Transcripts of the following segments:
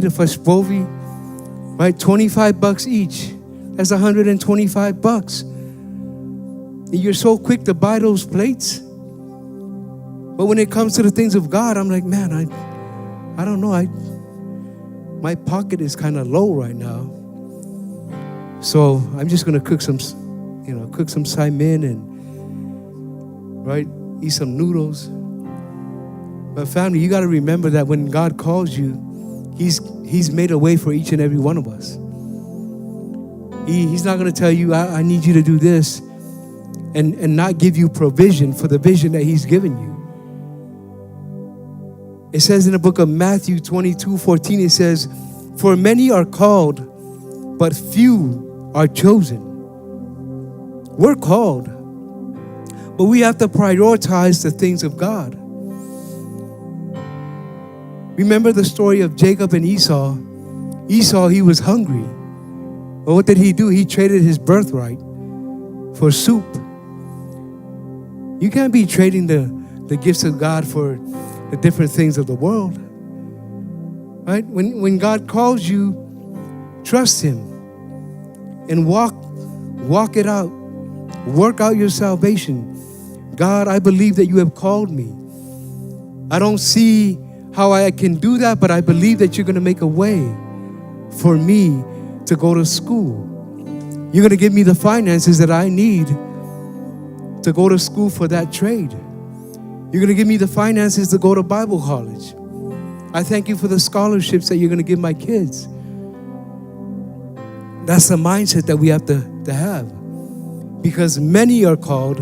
a Fashbovi, right? $25 each. That's $125. And you're so quick to buy those plates. But when it comes to the things of God, I'm like, man, I don't know. My pocket is kind of low right now. So I'm just gonna cook some saimin and eat some noodles. But family, you gotta remember that when God calls you, He's made a way for each and every one of us. He's not gonna tell you, I need you to do this, and not give you provision for the vision that He's given you. It says in the book of Matthew 22:14, it says, "For many are called, but few are chosen." We're called, but we have to prioritize the things of God. Remember the story of Jacob and Esau. Esau, he was hungry. But what did he do? He traded his birthright for soup. You can't be trading the gifts of God for the different things of the world. Right? When God calls you, trust Him and walk it out. Work out your salvation. God, I believe that you have called me. I don't see how I can do that, but I believe that you're going to make a way for me to go to school. You're going to give me the finances that I need to go to school for that trade. You're going to give me the finances to go to Bible college. I thank you for the scholarships that you're going to give my kids. That's the mindset that we have to have. Because many are called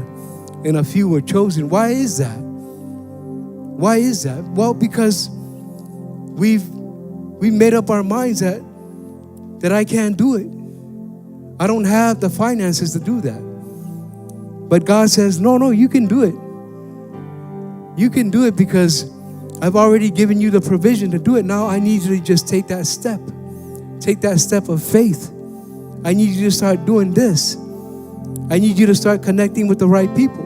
and a few were chosen. Why is that? Why is that? Well, because we made up our minds that I can't do it. I don't have the finances to do that. But God says, no, you can do it. You can do it because I've already given you the provision to do it. Now I need you to just take that step. Take that step of faith. I need you to start doing this. I need you to start connecting with the right people.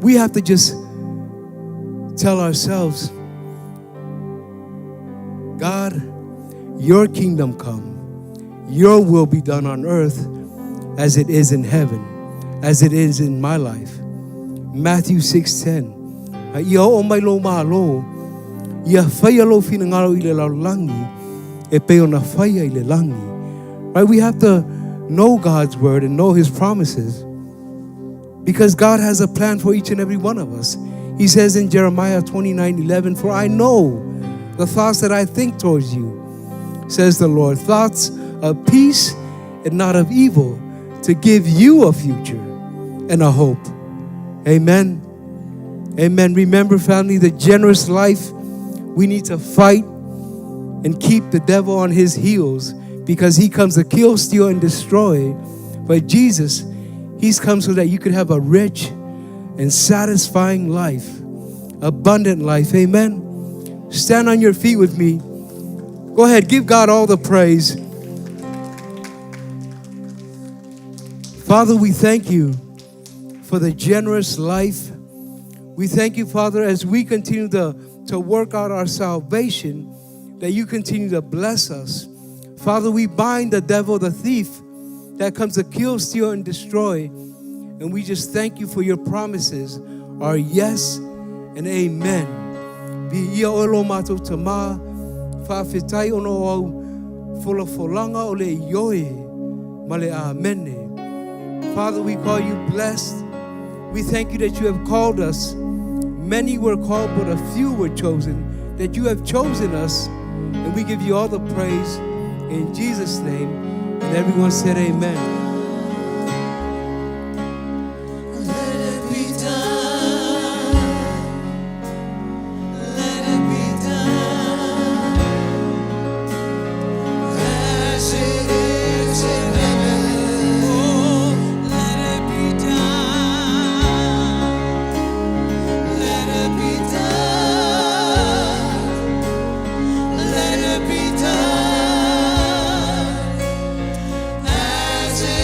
We have to just tell ourselves, God, your kingdom come, your will be done on earth as it is in heaven, as it is in my life. Matthew 6:10. Right? We have to know God's word and know His promises, because God has a plan for each and every one of us. He says in Jeremiah 29:11, "For I know the thoughts that I think towards you, says the Lord, thoughts of peace and not of evil, to give you a future and a hope." Amen. Amen. Remember, family, the generous life, we need to fight and keep the devil on his heels, because he comes to kill, steal, and destroy. But Jesus, He's come so that you could have a rich and satisfying life, abundant life. Amen. Stand on your feet with me. Go ahead, give God all the praise. Father, we thank you for the generous life. We thank you, Father, as we continue to work out our salvation, that you continue to bless us. Father, we bind the devil, the thief, that comes to kill, steal, and destroy. And we just thank you for your promises are yes and amen. Father, we call you blessed. We thank you that you have called us. Many were called, but a few were chosen. That you have chosen us. And we give you all the praise in Jesus' name. And everyone said amen. As it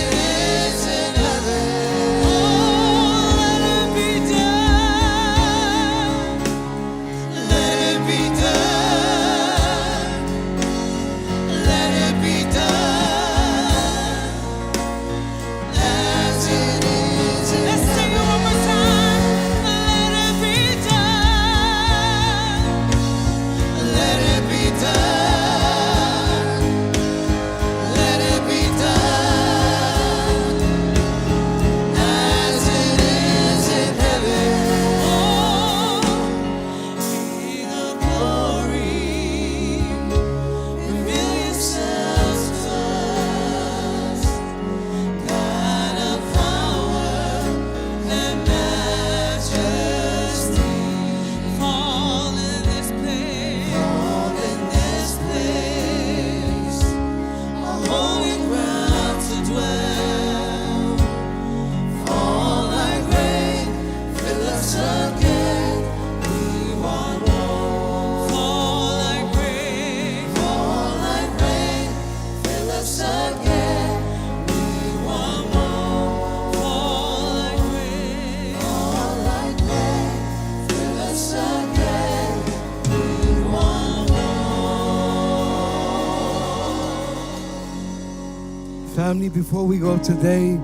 Family, before we go today,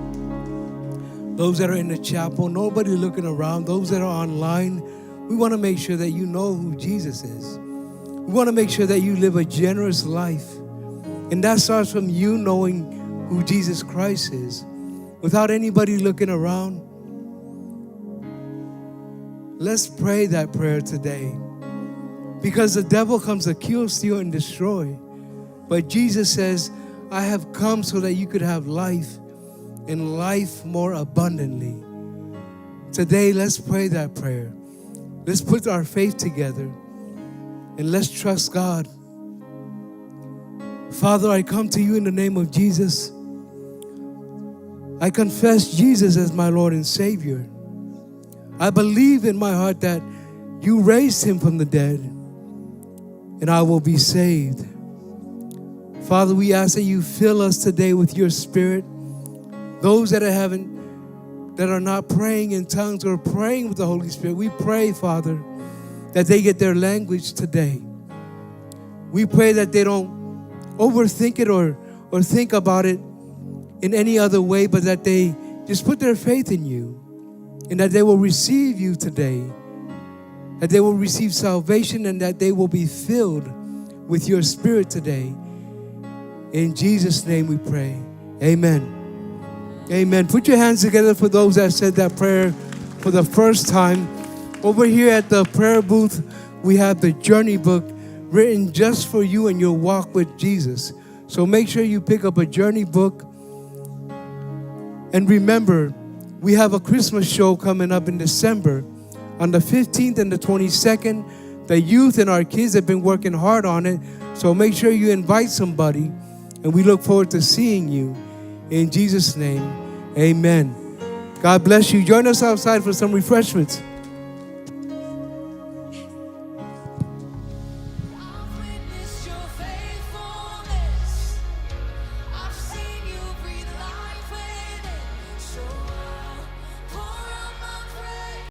those that are in the chapel, nobody looking around, those that are online, we want to make sure that you know who Jesus is. We want to make sure that you live a generous life. And that starts from you knowing who Jesus Christ is. Without anybody looking around, let's pray that prayer today. Because the devil comes to kill, steal, and destroy. But Jesus says, I have come so that you could have life, and life more abundantly. Today, let's pray that prayer. Let's put our faith together, and let's trust God. Father, I come to you in the name of Jesus. I confess Jesus as my Lord and Savior. I believe in my heart that you raised him from the dead, and I will be saved. Father, we ask that you fill us today with your Spirit. Those that are not praying in tongues or praying with the Holy Spirit, we pray, Father, that they get their language today. We pray that they don't overthink it or think about it in any other way, but that they just put their faith in you, and that they will receive you today, that they will receive salvation, and that they will be filled with your Spirit today. In Jesus' name we pray. Amen. Amen. Put your hands together for those that said that prayer for the first time. Over here at the prayer booth, we have the journey book written just for you and your walk with Jesus. So make sure you pick up a journey book. And remember, we have a Christmas show coming up in December on the 15th and the 22nd. The youth and our kids have been working hard on it. So make sure you invite somebody. And we look forward to seeing you. In Jesus' name, amen. God bless you. Join us outside for some refreshments.